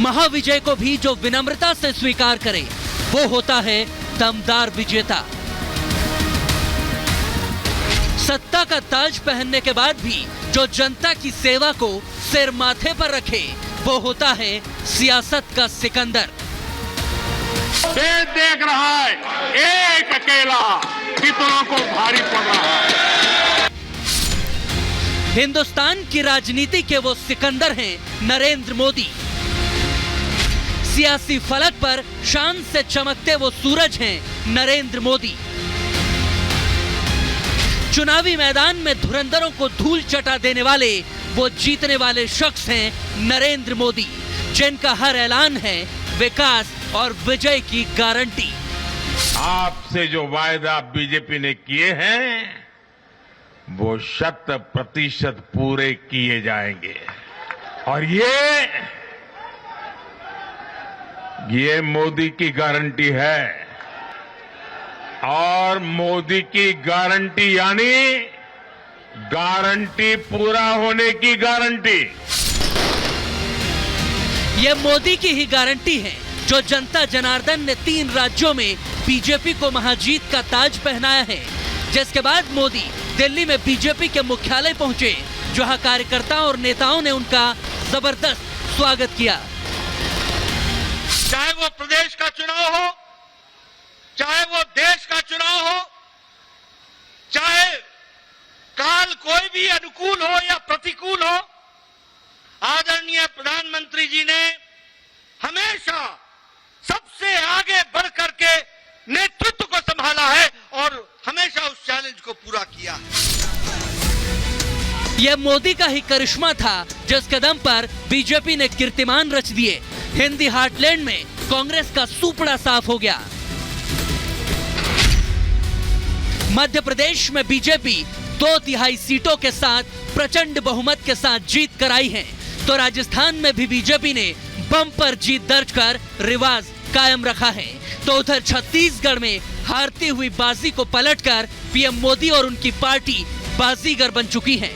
महाविजय को भी जो विनम्रता से स्वीकार करे वो होता है दमदार विजेता। सत्ता का ताज पहनने के बाद भी जो जनता की सेवा को सिर माथे पर रखे वो होता है सियासत का सिकंदर। देश देख रहा है एक अकेला कितनों को भारी पड़ रहा है। हिंदुस्तान की राजनीति के वो सिकंदर हैं नरेंद्र मोदी। सियासी फलक पर शान से चमकते वो सूरज हैं नरेंद्र मोदी। चुनावी मैदान में धुरंधरों को धूल चटा देने वाले वो जीतने वाले शख्स हैं नरेंद्र मोदी, जिनका हर ऐलान है विकास और विजय की गारंटी। आपसे जो वायदा बीजेपी ने किए हैं वो 100% पूरे किए जाएंगे और ये मोदी की गारंटी है। और मोदी की गारंटी यानी गारंटी पूरा होने की गारंटी। ये मोदी की ही गारंटी है जो जनता जनार्दन ने 3 राज्यों में बीजेपी को महाजीत का ताज पहनाया है, जिसके बाद मोदी दिल्ली में बीजेपी के मुख्यालय पहुंचे, जहां कार्यकर्ताओं और नेताओं ने उनका जबरदस्त स्वागत किया। चाहे वो प्रदेश का चुनाव हो, चाहे वो देश का चुनाव हो, चाहे काल कोई भी अनुकूल हो या प्रतिकूल हो, आदरणीय प्रधानमंत्री जी ने हमेशा सबसे आगे बढ़ करके नेतृत्व को संभाला है और हमेशा उस चैलेंज को पूरा किया है। यह मोदी का ही करिश्मा था जिसके दम पर बीजेपी ने कीर्तिमान रच दिए। हिंदी हार्टलैंड में कांग्रेस का सुपड़ा साफ हो गया। मध्य प्रदेश में बीजेपी 2/3 सीटों के साथ प्रचंड बहुमत के साथ जीत कर आई है, तो राजस्थान में भी बीजेपी ने बम्पर जीत दर्ज कर रिवाज कायम रखा है। तो उधर छत्तीसगढ़ में हारती हुई बाजी को पलटकर पीएम मोदी और उनकी पार्टी बाजीगर बन चुकी है।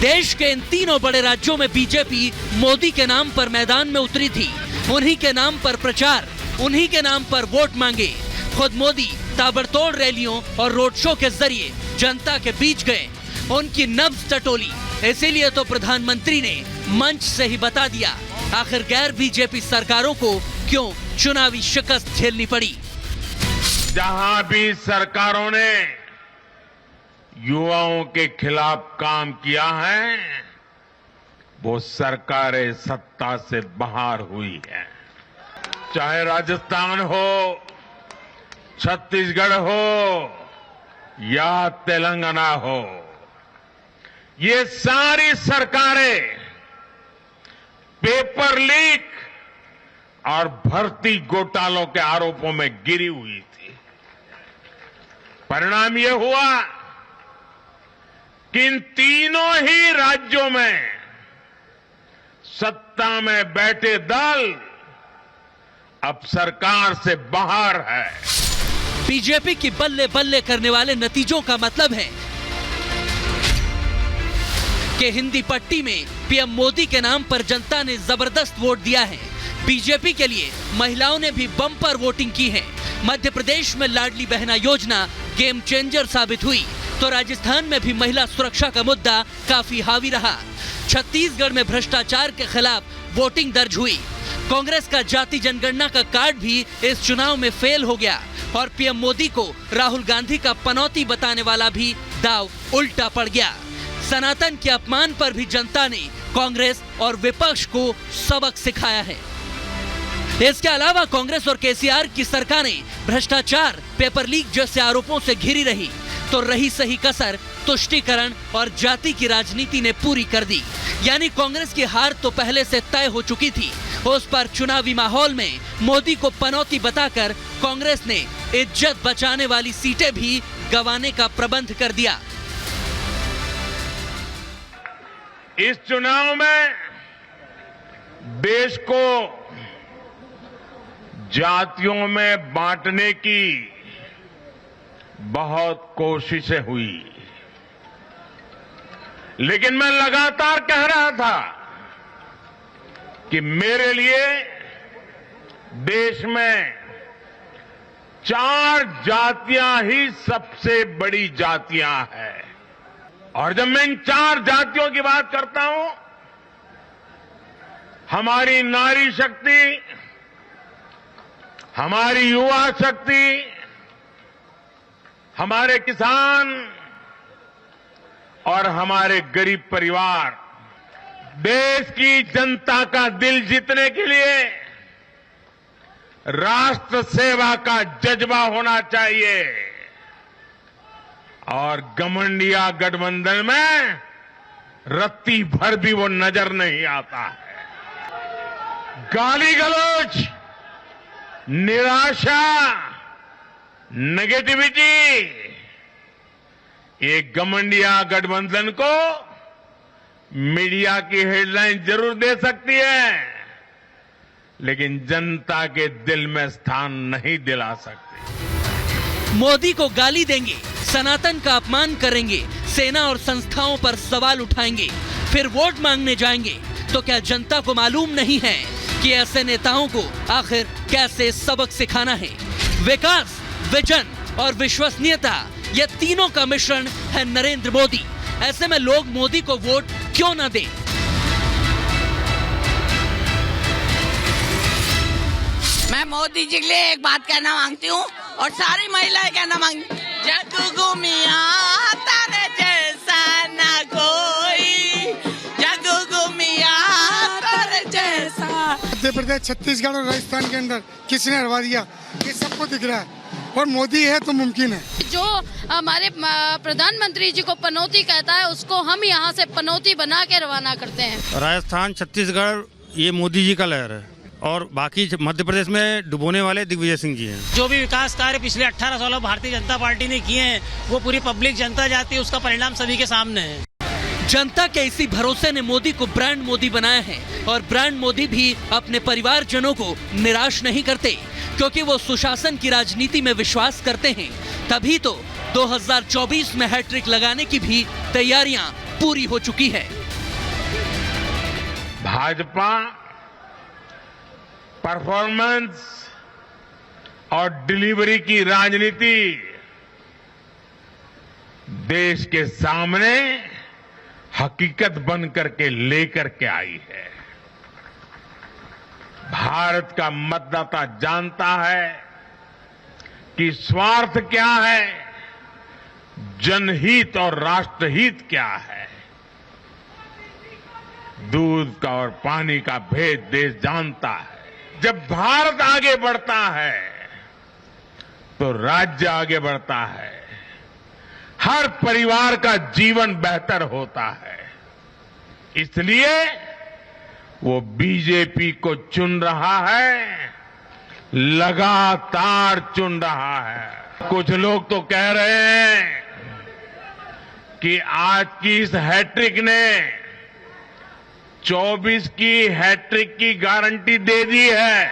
देश के इन तीनों बड़े राज्यों में बीजेपी मोदी के नाम पर मैदान में उतरी थी। उन्हीं के नाम पर प्रचार, उन्हीं के नाम पर वोट मांगे। खुद मोदी ताबड़तोड़ रैलियों और रोड शो के जरिए जनता के बीच गए, उनकी नब्ज टटोली। इसीलिए तो प्रधानमंत्री ने मंच से ही बता दिया आखिर गैर बीजेपी सरकारों को क्यों चुनावी शिकस्त झेलनी पड़ी। जहां भी सरकारों ने युवाओं के खिलाफ काम किया है वो सरकारें सत्ता से बाहर हुई है। चाहे राजस्थान हो, छत्तीसगढ़ हो या तेलंगाना हो, ये सारी सरकारें पेपर लीक और भर्ती घोटालों के आरोपों में गिरी हुई थी। परिणाम ये हुआ कि इन तीनों ही राज्यों में सत्ता में बैठे दल अब सरकार से बाहर है। बीजेपी की बल्ले बल्ले करने वाले नतीजों का मतलब है कि हिंदी पट्टी में पीएम मोदी के नाम पर जनता ने जबरदस्त वोट दिया है। बीजेपी के लिए महिलाओं ने भी बम्पर वोटिंग की है। मध्य प्रदेश में लाडली बहना योजना गेम चेंजर साबित हुई, तो राजस्थान में भी महिला सुरक्षा का मुद्दा काफी हावी रहा। छत्तीसगढ़ में भ्रष्टाचार के खिलाफ वोटिंग दर्ज हुई। कांग्रेस का जाति जनगणना का कार्ड भी इस चुनाव में फेल हो गया और पीएम मोदी को राहुल गांधी का पनौती बताने वाला भी दाव उल्टा पड़ गया। सनातन के अपमान पर भी जनता ने कांग्रेस और विपक्ष को सबक सिखाया है। इसके अलावा कांग्रेस और केसीआर की सरकारें भ्रष्टाचार, पेपर लीक जैसे आरोपों से घिरी रही, तो रही सही कसर तुष्टीकरण और जाति की राजनीति ने पूरी कर दी। यानी कांग्रेस की हार तो पहले से तय हो चुकी थी, उस पर चुनावी माहौल में मोदी को पनौती बताकर कांग्रेस ने इज्जत बचाने वाली सीटें भी गंवाने का प्रबंध कर दिया। इस चुनाव में देश को जातियों में बांटने की बहुत कोशिशें हुई, लेकिन मैं लगातार कह रहा था कि मेरे लिए देश में 4 जातियां ही सबसे बड़ी जातियां हैं। और जब मैं इन 4 जातियों की बात करता हूं, हमारी नारी शक्ति, हमारी युवा शक्ति, हमारे किसान और हमारे गरीब परिवार, देश की जनता का दिल जीतने के लिए राष्ट्र सेवा का जज्बा होना चाहिए। और घमंडिया गठबंधन में रत्ती भर भी वो नजर नहीं आता है। गाली गलौज, निराशा, नेगेटिविटी, एक घमंडिया गठबंधन को मीडिया की हेडलाइन जरूर दे सकती है, लेकिन जनता के दिल में स्थान नहीं दिला सकती। मोदी को गाली देंगे, सनातन का अपमान करेंगे, सेना और संस्थाओं पर सवाल उठाएंगे, फिर वोट मांगने जाएंगे, तो क्या जनता को मालूम नहीं है कि ऐसे नेताओं को आखिर कैसे सबक सिखाना है? विकास, विजन और विश्वसनीयता, ये तीनों का मिश्रण है नरेंद्र मोदी। ऐसे में लोग मोदी को वोट क्यों न दें? मैं मोदी जी के लिए एक बात कहना मांगती हूँ और सारी महिलाएं कहना मांगती, जग घूमिया तारे जैसा ना कोई, जग घूमिया तारे जैसा। मध्य प्रदेश, छत्तीसगढ़ और राजस्थान के अंदर किसने हरवा दिया, ये सबको दिख रहा है, और मोदी है तो मुमकिन है। जो हमारे प्रधानमंत्री जी को पनौती कहता है, उसको हम यहाँ से पनौती बना के रवाना करते हैं। राजस्थान, छत्तीसगढ़, ये मोदी जी का लहर है, और बाकी मध्य प्रदेश में डुबोने वाले दिग्विजय सिंह जी हैं। जो भी विकास कार्य पिछले 18 सालों भारतीय जनता पार्टी ने किए हैं, वो पूरी पब्लिक जनता जाती है, उसका परिणाम सभी के सामने है। जनता के इसी भरोसे ने मोदी को ब्रांड मोदी बनाया है, और ब्रांड मोदी भी अपने परिवारजनों को निराश नहीं करते, क्योंकि वो सुशासन की राजनीति में विश्वास करते हैं। तभी तो 2024 में हैट्रिक लगाने की भी तैयारियां पूरी हो चुकी है। भाजपा परफॉर्मेंस और डिलीवरी की राजनीति देश के सामने हकीकत बन करके लेकर के आई है। भारत का मतदाता जानता है कि स्वार्थ क्या है, जनहित और राष्ट्रहित क्या है। दूध का और पानी का भेद देश जानता है। जब भारत आगे बढ़ता है तो राज्य आगे बढ़ता है, हर परिवार का जीवन बेहतर होता है। इसलिए वो बीजेपी को चुन रहा है, लगातार चुन रहा है। कुछ लोग तो कह रहे हैं कि आज की इस हैट्रिक ने 24 की हैट्रिक की गारंटी दे दी है।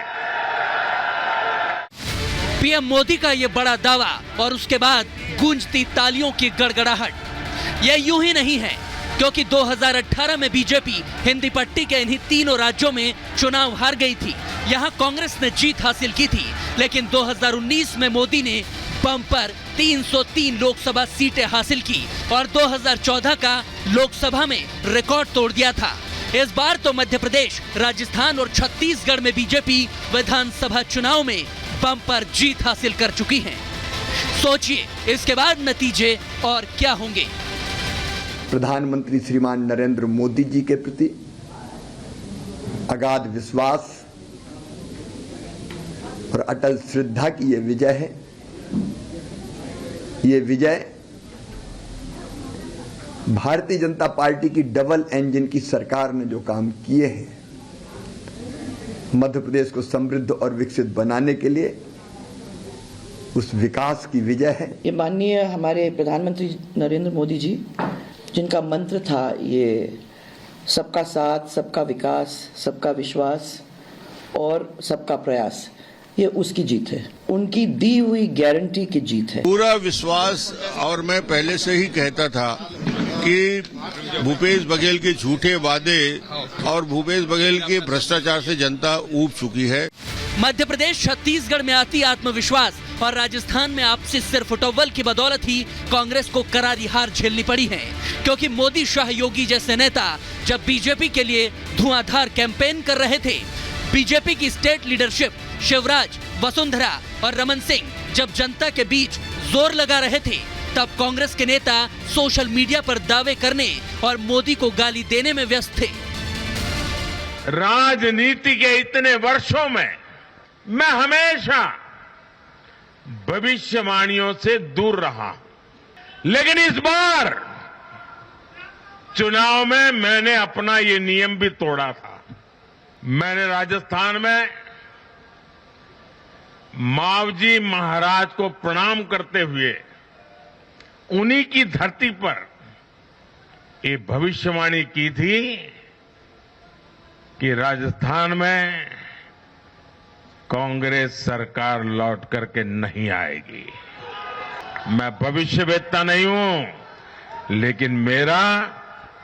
पीएम मोदी का ये बड़ा दावा और उसके बाद गूंजती तालियों की गड़गड़ाहट। यह यूं ही नहीं है, क्योंकि 2018 में बीजेपी हिंदी पट्टी के इन्हीं तीनों राज्यों में चुनाव हार गई थी। यहां कांग्रेस ने जीत हासिल की थी, लेकिन 2019 में मोदी ने बम्पर 303 लोकसभा सीटें हासिल की और 2014 का लोकसभा में रिकॉर्ड तोड़ दिया था। इस बार तो मध्य प्रदेश, राजस्थान और छत्तीसगढ़ में बीजेपी विधानसभा चुनाव में बम्पर जीत हासिल कर चुकी है। सोचिए इसके बाद नतीजे और क्या होंगे। प्रधानमंत्री श्रीमान नरेंद्र मोदी जी के प्रति अगाध विश्वास और अटल श्रद्धा की ये विजय है। ये विजय भारतीय जनता पार्टी की डबल इंजन की सरकार ने जो काम किए हैं, मध्य प्रदेश को समृद्ध और विकसित बनाने के लिए, उस विकास की विजय है। ये माननीय हमारे प्रधानमंत्री नरेंद्र मोदी जी, जिनका मंत्र था ये सबका साथ, सबका विकास, सबका विश्वास और सबका प्रयास, ये उसकी जीत है, उनकी दी हुई गारंटी की जीत है। पूरा विश्वास, और मैं पहले से ही कहता था कि भूपेश बघेल के झूठे वादे और भूपेश बघेल के भ्रष्टाचार से जनता ऊब चुकी है। मध्य प्रदेश, छत्तीसगढ़ में आती आत्मविश्वास और राजस्थान में आपसी सिर फुटोवल की बदौलत ही कांग्रेस को करारी हार झेलनी पड़ी है, क्योंकि मोदी, शाह, योगी जैसे नेता जब बीजेपी के लिए धुआंधार कैंपेन कर रहे थे, बीजेपी की स्टेट लीडरशिप शिवराज, वसुंधरा और रमन सिंह जब जनता के बीच जोर लगा रहे थे, तब कांग्रेस के नेता सोशल मीडिया पर दावे करने और मोदी को गाली देने में व्यस्त थे। राजनीति के इतने वर्षों में मैं हमेशा भविष्यवाणियों से दूर रहा, लेकिन इस बार चुनाव में मैंने अपना ये नियम भी तोड़ा था। मैंने राजस्थान में मावजी महाराज को प्रणाम करते हुए उन्हीं की धरती पर ये भविष्यवाणी की थी कि राजस्थान में कांग्रेस सरकार लौट करके नहीं आएगी। मैं भविष्यवेत्ता नहीं हूं, लेकिन मेरा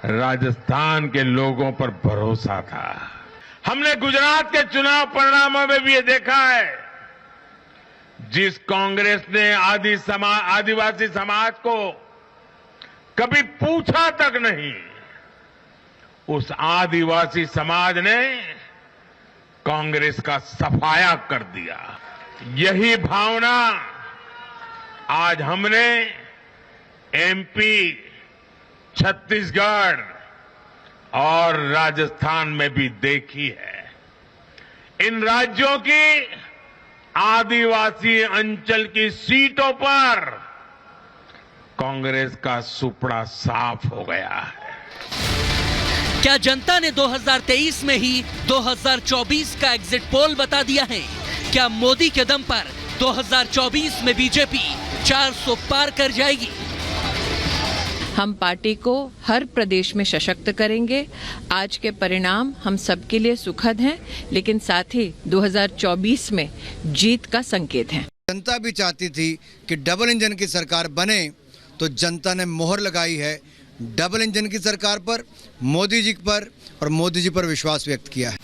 राजस्थान के लोगों पर भरोसा था। हमने गुजरात के चुनाव परिणामों में भी ये देखा है, जिस कांग्रेस ने आदिवासी समाज को कभी पूछा तक नहीं, उस आदिवासी समाज ने कांग्रेस का सफाया कर दिया। यही भावना आज हमने एमपी, छत्तीसगढ़ और राजस्थान में भी देखी है। इन राज्यों की आदिवासी अंचल की सीटों पर कांग्रेस का सुपड़ा साफ हो गया है। क्या जनता ने 2023 में ही 2024 का एग्जिट पोल बता दिया है? क्या मोदी के दम पर 2024 में बीजेपी 400 पार कर जाएगी? हम पार्टी को हर प्रदेश में सशक्त करेंगे। आज के परिणाम हम सबके लिए सुखद हैं, लेकिन साथ ही 2024 में जीत का संकेत है। जनता भी चाहती थी कि डबल इंजन की सरकार बने, तो जनता ने मोहर लगाई है डबल इंजन की सरकार पर, मोदी जी पर, और मोदी जी पर विश्वास व्यक्त किया है।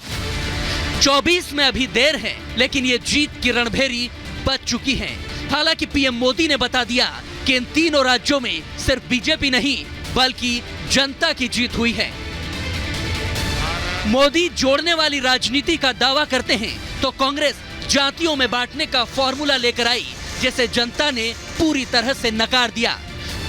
24 में अभी देर है, लेकिन ये जीत की रणभेरी बच चुकी है। हालांकि पीएम मोदी ने बता दिया कि इन तीनों राज्यों में सिर्फ बीजेपी नहीं, बल्कि जनता की जीत हुई है। मोदी जोड़ने वाली राजनीति का दावा करते हैं, तो कांग्रेस जातियों में बांटने का फॉर्मूला लेकर आई, जिसे जनता ने पूरी तरह से नकार दिया।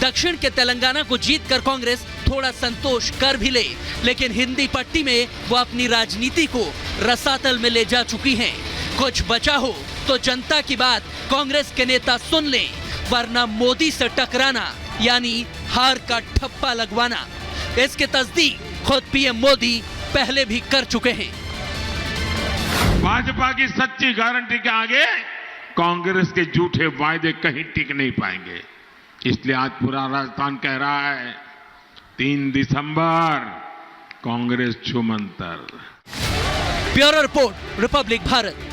दक्षिण के तेलंगाना को जीतकर कांग्रेस थोड़ा संतोष कर भी ले, लेकिन हिंदी पट्टी में वो अपनी राजनीति को रसातल में ले जा चुकी हैं। कुछ बचा हो तो जनता की बात कांग्रेस के नेता सुन लें, वरना मोदी से टकराना यानी हार का ठप्पा लगवाना। इसकी तस्दीक खुद पीएम मोदी पहले भी कर चुके हैं। भाजपा की सच्ची गारंटी के आगे कांग्रेस के झूठे वायदे कहीं टिक नहीं पाएंगे। इसलिए आज पूरा राजस्थान कह रहा है 3 दिसंबर कांग्रेस छूमंतर। Bureau report, republic Bharat.